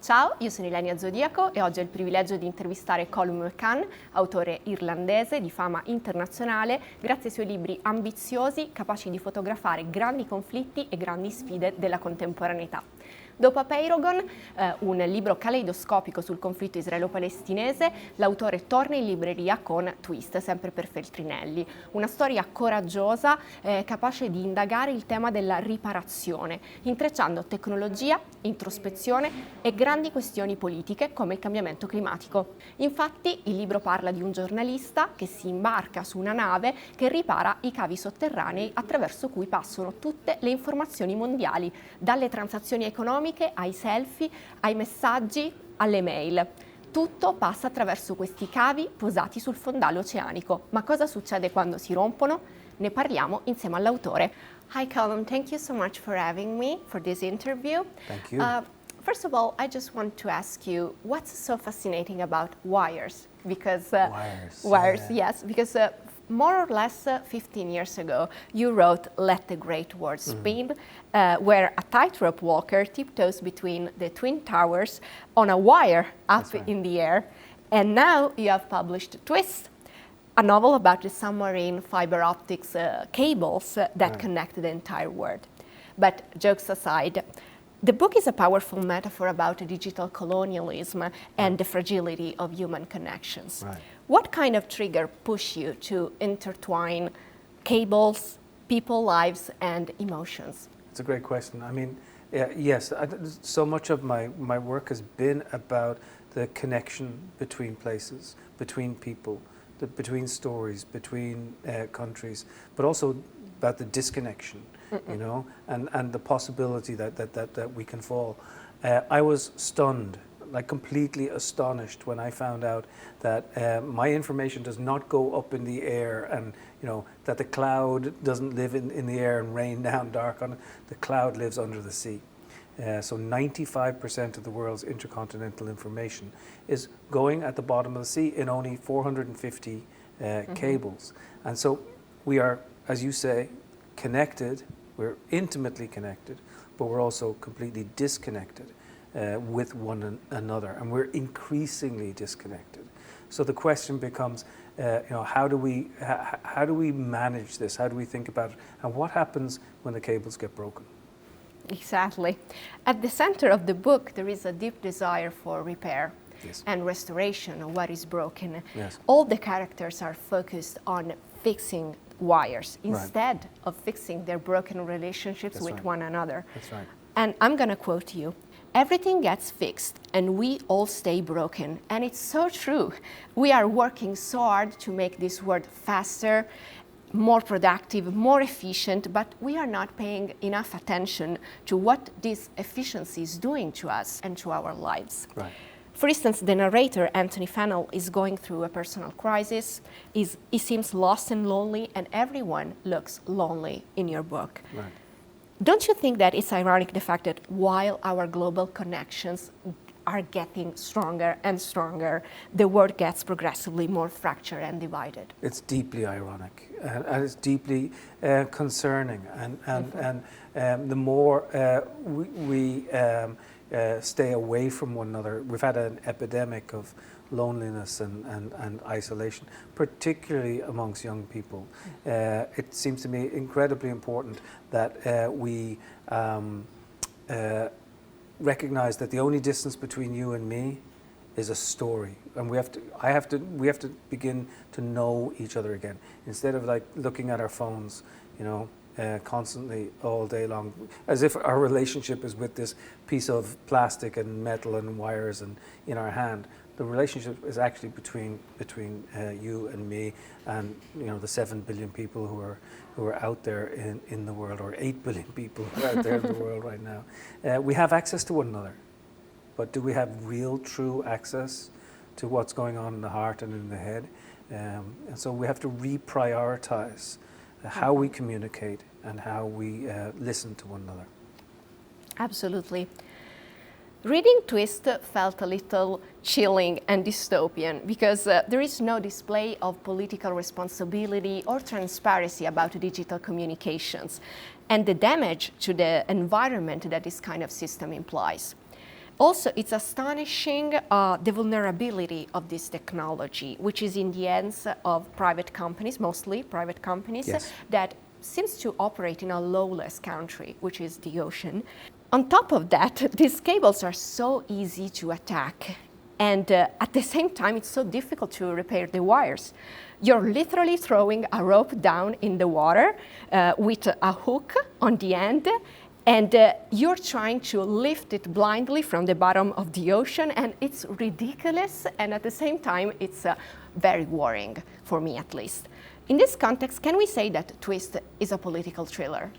Ciao, io sono Ilenia Zodiaco e oggi ho il privilegio di intervistare Colum McCann, autore irlandese di fama internazionale, grazie ai suoi libri ambiziosi, capaci di fotografare grandi conflitti e grandi sfide della contemporaneità. Dopo Apeirogon, un libro caleidoscopico sul conflitto israelo-palestinese, l'autore torna in libreria con Twist, sempre per Feltrinelli. Una storia coraggiosa, capace di indagare il tema della riparazione, intrecciando tecnologia, introspezione e grandi questioni politiche come il cambiamento climatico. Infatti, il libro parla di un giornalista che si imbarca su una nave che ripara i cavi sotterranei attraverso cui passano tutte le informazioni mondiali, dalle transazioni economiche ai selfie, ai messaggi, alle mail. Tutto passa attraverso questi cavi posati sul fondale oceanico. Ma cosa succede quando si rompono? Ne parliamo insieme all'autore. Hi Colum, thank you so much for having me for this interview. Thank you. First of all, I just want to ask you, what's so fascinating about wires? Because Wires, yeah. yes, because more or less 15 years ago, you wrote Let the Great World Spin, where a tightrope walker tiptoes between the Twin Towers on a wire up That's right. in the air. And now you have published Twist, a novel about the submarine fiber optics cables that Right. connect the entire world. But jokes aside, the book is a powerful metaphor about digital colonialism and the fragility of human connections. Right. What kind of trigger pushed you to intertwine cables, people lives, and emotions? It's a great question. I mean, yes, so much of my work has been about the connection between places, between people, between stories, between countries, but also about the disconnection, you know, and the possibility that we can fall. I was stunned, like completely astonished when I found out that my information does not go up in the air, and you know that the cloud doesn't live in the air and rain down dark on it. The cloud lives under the sea. So 95% of the world's intercontinental information is going at the bottom of the sea in only 450 cables. And so we are, as you say, connected, we're intimately connected, but we're also completely disconnected with one another, and we're increasingly disconnected. So the question becomes, you know, how do we manage this? How do we think about it? And what happens when the cables get broken? Exactly. At the center of the book, there is a deep desire for repair. Yes. And restoration of what is broken. Yes. All the characters are focused on fixing wires Right. instead of fixing their broken relationships That's with right. one another. That's right. And I'm going to quote you. Everything gets fixed and we all stay broken. And it's so true. We are working so hard to make this world faster, more productive, more efficient, but we are not paying enough attention to what this efficiency is doing to us and to our lives. Right. For instance, the narrator, Anthony Fennell, is going through a personal crisis. He seems lost and lonely, and everyone looks lonely in your book. Right. Don't you think that it's ironic, the fact that while our global connections are getting stronger and stronger, the world gets progressively more fractured and divided? It's deeply ironic, and it's deeply concerning. And the more we stay away from one another, we've had an epidemic of loneliness and isolation, particularly amongst young people. It seems to me incredibly important that we recognize that the only distance between you and me is a story, and we have to begin to know each other again, instead of like looking at our phones, you know, constantly all day long, as if our relationship is with this piece of plastic and metal and wires and in our hand. The relationship is actually between you and me, and you know the 7 billion people who are out there in the world, or 8 billion people who are out there in the world right now. We have access to one another, but do we have real, true access to what's going on in the heart and in the head? And so we have to reprioritize how we communicate and how we listen to one another. Absolutely. Reading Twist felt a little chilling and dystopian because there is no display of political responsibility or transparency about digital communications and the damage to the environment that this kind of system implies. Also, it's astonishing the vulnerability of this technology, which is in the hands of private companies, mostly private companies, Yes. that seems to operate in a lawless country, which is the ocean. On top of that, these cables are so easy to attack. And at the same time, it's so difficult to repair the wires. You're literally throwing a rope down in the water with a hook on the end, and you're trying to lift it blindly from the bottom of the ocean, and it's ridiculous, and at the same time, it's very worrying, for me at least. In this context, can we say that Twist is a political thriller?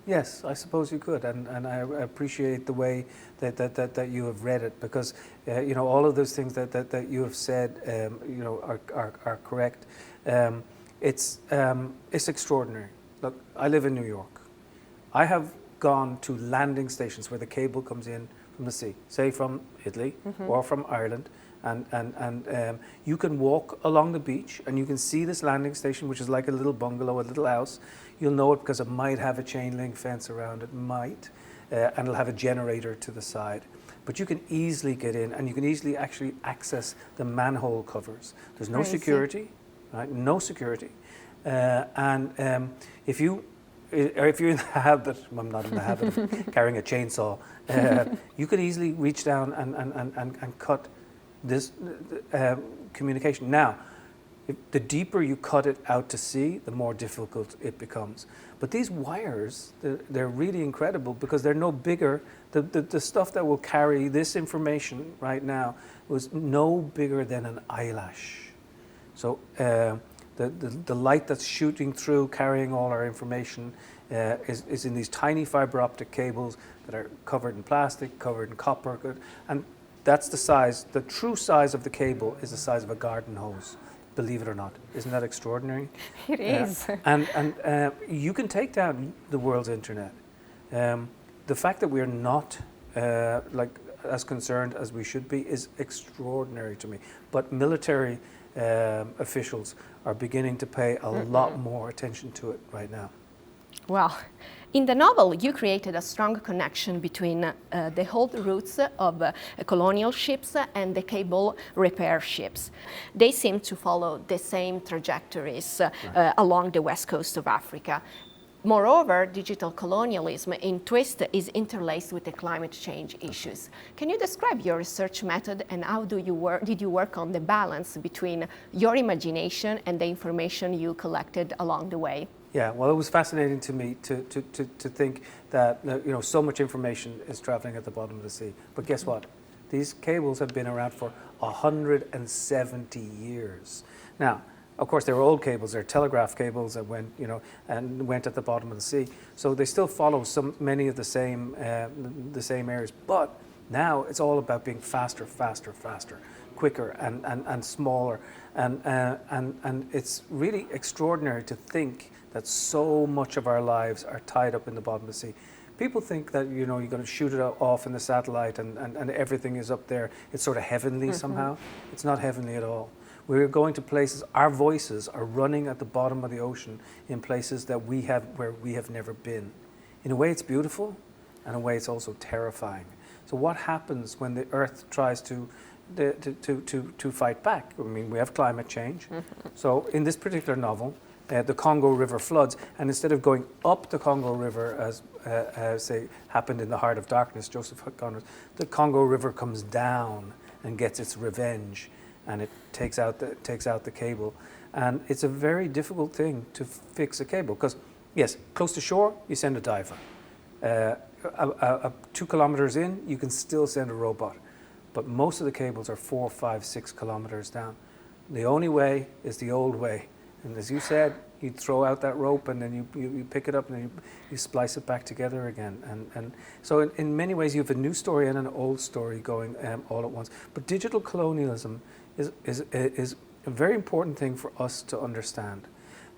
Yes, I suppose you could, and I appreciate the way that you have read it, because you know, all of those things that you have said, you know, are correct. It's extraordinary. Look, I live in New York. I have gone to landing stations where the cable comes in from the sea, say from Italy or from Ireland, and you can walk along the beach and you can see this landing station, which is like a little bungalow, a little house. You'll know it because it might have a chain link fence around it, and it'll have a generator to the side. But you can easily get in, and you can easily actually access the manhole covers. There's no security, right? No security. If you're in the habit, well, I'm not in the habit of carrying a chainsaw, you could easily reach down and cut this communication. Now, the deeper you cut it out to sea, the more difficult it becomes. But these wires, they're really incredible because they're no bigger. The stuff that will carry this information right now was no bigger than an eyelash. So the light that's shooting through, carrying all our information, is in these tiny fiber optic cables that are covered in plastic, covered in copper, and that's the size. The true size of the cable is the size of a garden hose. Believe it or not. Isn't that extraordinary? It is. And you can take down the world's internet. The fact that we're not like as concerned as we should be is extraordinary to me. But military officials are beginning to pay a lot more attention to it right now. Well, in the novel, you created a strong connection between the old routes of colonial ships and the cable repair ships. They seem to follow the same trajectories along the west coast of Africa. Moreover, digital colonialism in Twist is interlaced with the climate change issues. Can you describe your research method and how did you work on the balance between your imagination and the information you collected along the way? Yeah, well, it was fascinating to me to think that you know, so much information is traveling at the bottom of the sea. But guess what? These cables have been around for 170 years. Now, of course, they're old cables. They're telegraph cables that went, you know, and went at the bottom of the sea. So they still follow many of the same areas. But now it's all about being faster, quicker, and smaller. And it's really extraordinary to think that so much of our lives are tied up in the bottom of the sea. People think that, you know, you're going to shoot it off in the satellite and everything is up there. It's sort of heavenly somehow. It's not heavenly at all. We're going to places, our voices are running at the bottom of the ocean in places that where we have never been. In a way it's beautiful, and in a way it's also terrifying. So what happens when the Earth tries to fight back? I mean, we have climate change. So in this particular novel, the Congo River floods, and instead of going up the Congo River as say happened in The Heart of Darkness, Joseph Conrad, the Congo River comes down and gets its revenge, and it takes out the cable, and it's a very difficult thing to fix a cable because, yes, close to shore you send a diver, 2 kilometers in you can still send a robot, but most of the cables are 4, 5, 6 kilometers down. The only way is the old way. And as you said, you throw out that rope and then you pick it up and then you splice it back together again. And so in many ways you have a new story and an old story going all at once. But digital colonialism is a very important thing for us to understand.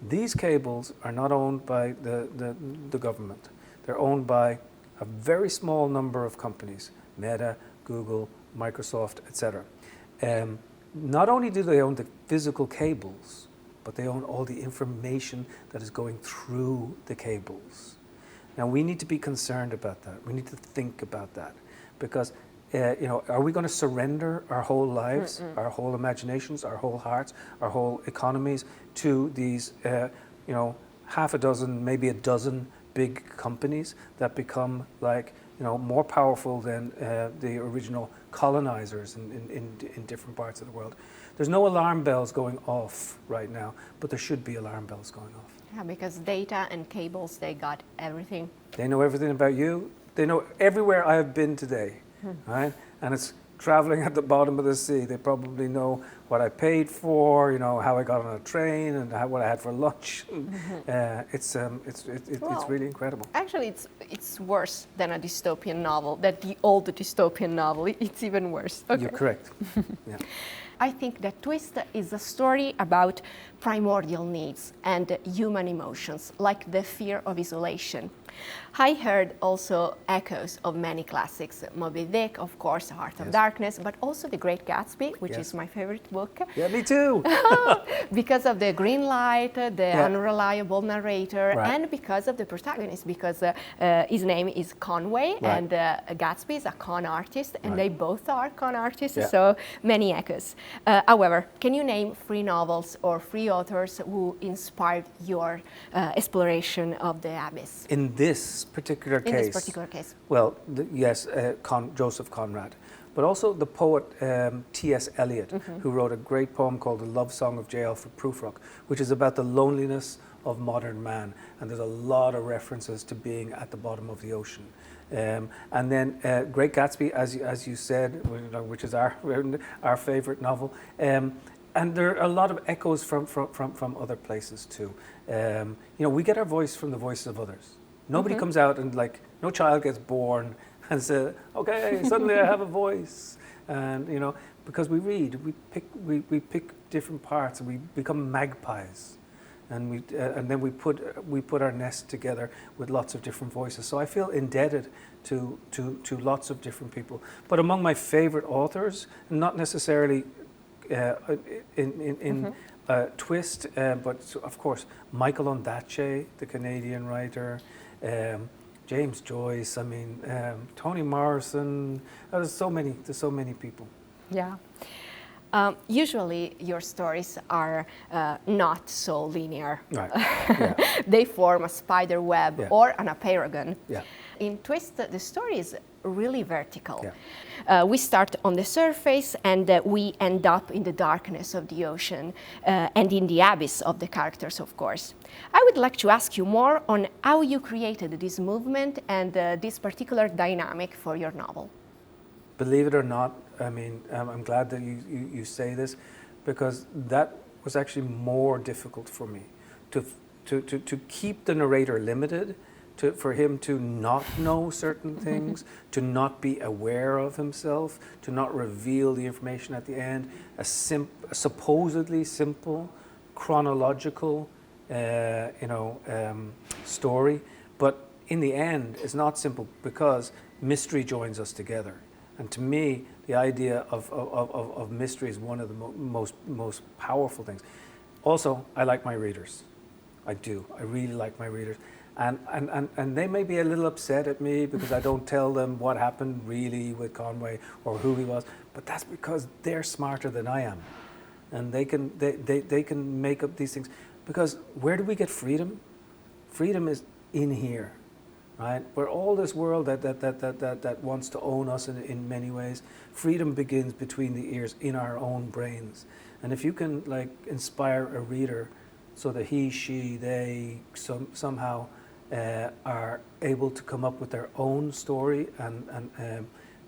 These cables are not owned by the government. They're owned by a very small number of companies, Meta, Google, Microsoft, etc. Not only do they own the physical cables, but they own all the information that is going through the cables. Now we need to be concerned about that. We need to think about that because are we going to surrender our whole lives, our whole imaginations, our whole hearts, our whole economies to these, half a dozen, maybe a dozen big companies that become like, more powerful than the original colonizers in different parts of the world? There's no alarm bells going off right now, but there should be alarm bells going off. Yeah, because data and cables, they got everything. They know everything about you. They know everywhere I have been today, right? And it's traveling at the bottom of the sea. They probably know what I paid for, how I got on a train, and what I had for lunch. It's really incredible. Actually, it's worse than a dystopian novel. That the old dystopian novel. It's even worse. Okay. You're correct. Yeah. I think that Twist is a story about primordial needs and human emotions, like the fear of isolation. I heard also echoes of many classics, Moby Dick, of course, Heart of Darkness, but also The Great Gatsby, which is my favorite book. Yeah, me too. Because of the green light, the unreliable narrator, Right. and because of the protagonist, because his name is Conway, Right. and Gatsby is a con artist, and Right. they both are con artists, Yeah. so many echoes. However, can you name 3 novels or 3 authors who inspired your exploration of the abyss? In this particular case. In this particular case. Well, yes, Joseph Conrad, but also the poet T.S. Eliot, who wrote a great poem called The Love Song of J. Alfred Prufrock, which is about the loneliness of modern man. And there's a lot of references to being at the bottom of the ocean. And then Great Gatsby, as you said, which is our favorite novel. And there are a lot of echoes from other places too. We get our voice from the voices of others. Nobody comes out and no child gets born and says, okay, suddenly I have a voice. And, because we read, we pick different parts and we become magpies. And then we put our nest together with lots of different voices. So I feel indebted to lots of different people. But among my favorite authors, not necessarily in Twist, but of course Michael Ondaatje, the Canadian writer, James Joyce. Toni Morrison. There's so many people. Yeah. Usually your stories are not so linear. Right. Yeah. They form a spider web or an apeirogon. Yeah. In Twist, the story is really vertical. Yeah. We start on the surface and we end up in the darkness of the ocean and in the abyss of the characters, of course. I would like to ask you more on how you created this movement and this particular dynamic for your novel. Believe it or not, I'm glad that you say this, because that was actually more difficult for me, to keep the narrator limited, for him to not know certain things, to not be aware of himself, to not reveal the information at the end, a supposedly simple, chronological, story, but in the end, it's not simple because mystery joins us together. And to me, the idea of mystery is one of the most powerful things. Also, I like my readers. I do. I really like my readers. And they may be a little upset at me because I don't tell them what happened really with Conway or who he was, but that's because they're smarter than I am. And they can make up these things. Because where do we get freedom? Freedom is in here. Right? Where all this world that wants to own us in many ways, freedom begins between the ears, in our own brains. And if you can inspire a reader so that he, she, they somehow are able to come up with their own story, and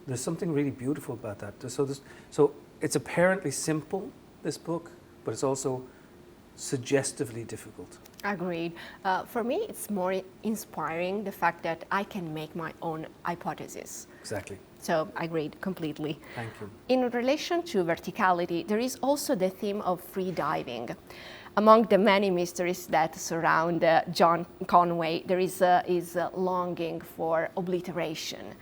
there's something really beautiful about that. So it's apparently simple, this book, but it's also suggestively difficult. Agreed. For me, it's more inspiring the fact that I can make my own hypothesis. Exactly. So I agreed completely. Thank you. In relation to verticality, there is also the theme of free diving. Among the many mysteries that surround John Conway, there is his longing for obliteration,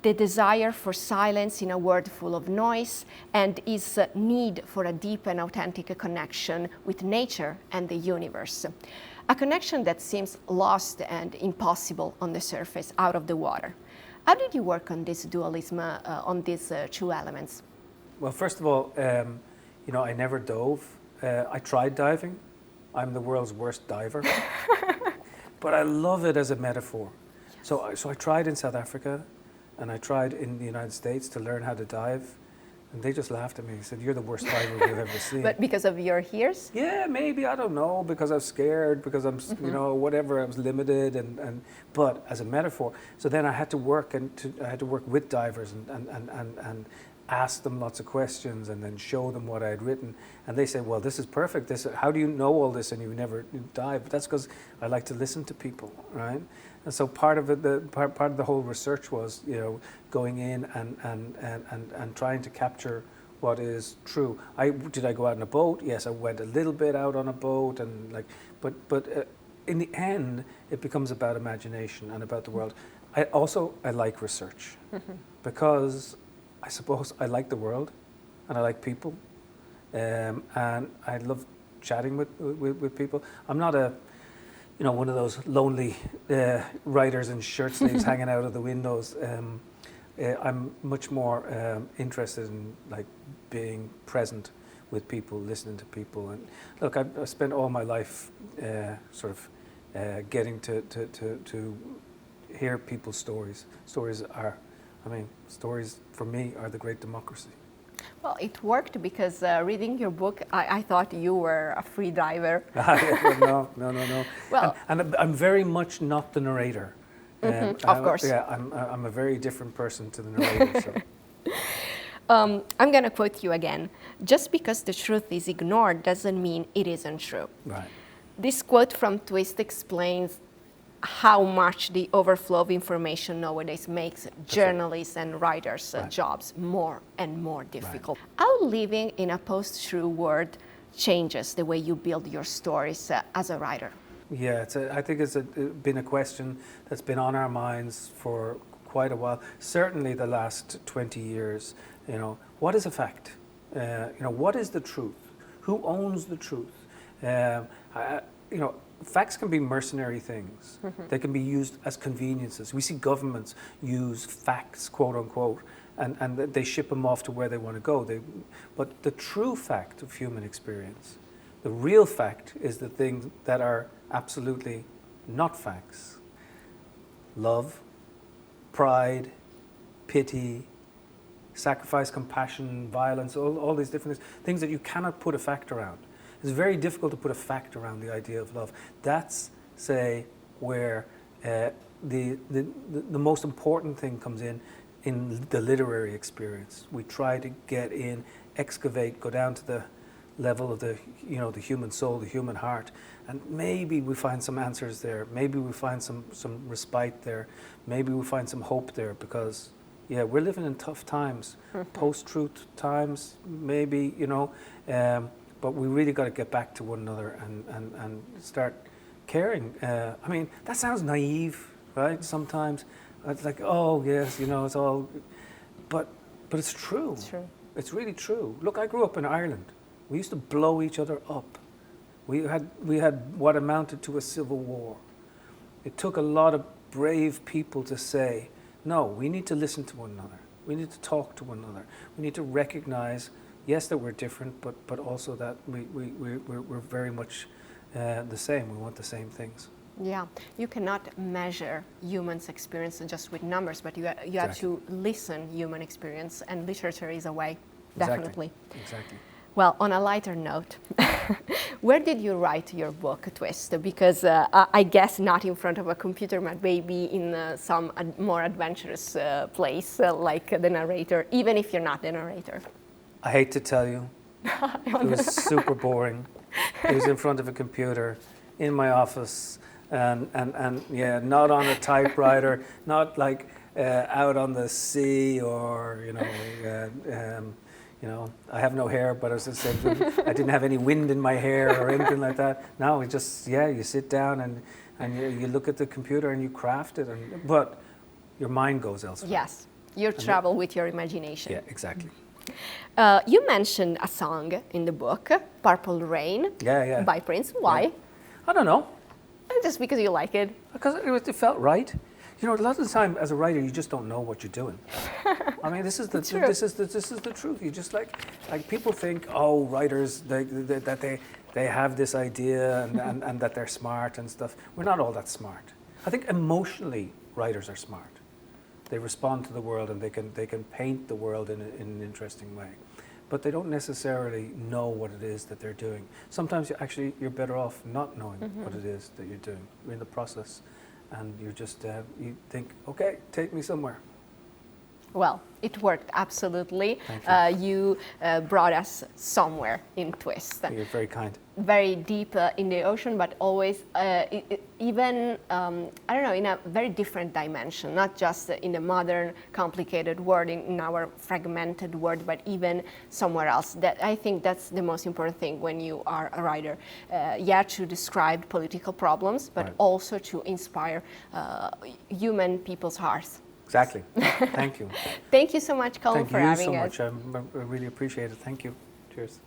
the desire for silence in a world full of noise, and his need for a deep and authentic connection with nature and the universe. A connection that seems lost and impossible on the surface, out of the water. How did you work on this dualism, on these two elements? Well, first of all, I never dove. I tried diving. I'm the world's worst diver. But I love it as a metaphor. Yes. So I tried in South Africa and I tried in the United States to learn how to dive. And they just laughed at me and said, "You're the worst diver we've ever seen." But because of your ears? Yeah, maybe, I don't know, because I was scared, because I'm, whatever, I was limited, but as a metaphor. So then I had to work I had to work with divers and ask them lots of questions and then show them what I had written. And they said, "Well, this is perfect. How do you know all this and you never dive?" But that's because I like to listen to people, right? And so part of it, part of the whole research was, going in and trying to capture what is true. Did I go out on a boat? Yes, I went a little bit out on a boat, and but in the end, it becomes about imagination and about the world. I like research because I suppose I like the world, and I like people, and I love chatting with people. I'm not one of those lonely writers in shirt sleeves hanging out of the windows. I'm much more interested in being present with people, listening to people. And look, I've spent all my life getting to hear people's stories. Stories for me are the great democracy. Well, it worked because reading your book, I thought you were a free diver. No. Well, and I'm very much not the narrator. Of course. Yeah, I'm a very different person to the narrator. So. I'm going to quote you again. "Just because the truth is ignored doesn't mean it isn't true." Right. This quote from Twist explains how much the overflow of information nowadays makes journalists and writers' jobs more and more difficult. Right. How living in a post-truth world changes the way you build your stories as a writer? Yeah, I think it's been a question that's been on our minds for quite a while. Certainly the last 20 years. What is a fact? What is the truth? Who owns the truth? Facts can be mercenary things. They can be used as conveniences. We see governments use facts, quote unquote, and they ship them off to where they want to go. But the true fact of human experience, the real fact, is the things that are absolutely not facts. Love, pride, pity, sacrifice, compassion, violence, all these different things that you cannot put a fact around. It's very difficult to put a fact around the idea of love. That's, say, where the most important thing comes in the literary experience. We try to get in, excavate, go down to the level of the human soul, the human heart, and maybe we find some answers there. Maybe we find some respite there. Maybe we find some hope there, because we're living in tough times, post-truth times, maybe, but we really got to get back to one another and start caring. That sounds naive, right? Sometimes it's like, oh yes, it's all, but it's true. It's true. It's really true. Look, I grew up in Ireland. We used to blow each other up. We had what amounted to a civil war. It took a lot of brave people to say, no, we need to listen to one another. We need to talk to one another. We need to recognize, yes, that we're different, but also that we're very much the same. We want the same things. Yeah, you cannot measure humans' experience just with numbers, but you have to listen human experience, and literature is a way, definitely. Exactly. Well, on a lighter note, where did you write your book, Twist? Because I guess not in front of a computer, but maybe in some more adventurous place, like the narrator, even if you're not the narrator. I hate to tell you, it was super boring. It was in front of a computer, in my office, and not on a typewriter, not like out on the sea, or I have no hair, but as I said, I didn't have any wind in my hair or anything like that. No, it just, you sit down and you look at the computer and you craft it, but your mind goes elsewhere. Yes, you travel with your imagination. Yeah, exactly. You mentioned a song in the book, Purple Rain, by Prince. Why? I don't know. Just because you like it? Because it felt right. You know, a lot of the time as a writer, you just don't know what you're doing. I mean, this is the True. this is the truth. You just like people think, oh, writers that they have this idea and that they're smart and stuff. We're not all that smart. I think emotionally, writers are smart. They respond to the world and they can paint the world in an interesting way, but they don't necessarily know what it is that they're doing. Sometimes you're better off not knowing what it is that you're doing. You're in the process, and you just you think, okay, take me somewhere. Well, it worked absolutely. Thank You brought us somewhere in Twist. You're very kind. Very deep in the ocean, but always even, I don't know, in a very different dimension, not just in the modern, complicated world, in our fragmented world, but even somewhere else. That I think that's the most important thing when you are a writer. To describe political problems, but Right. also to inspire human people's hearts. Exactly. Thank you. Thank you so much, Colin, Thank for you having so us. much. I really appreciate it. Thank you. Cheers.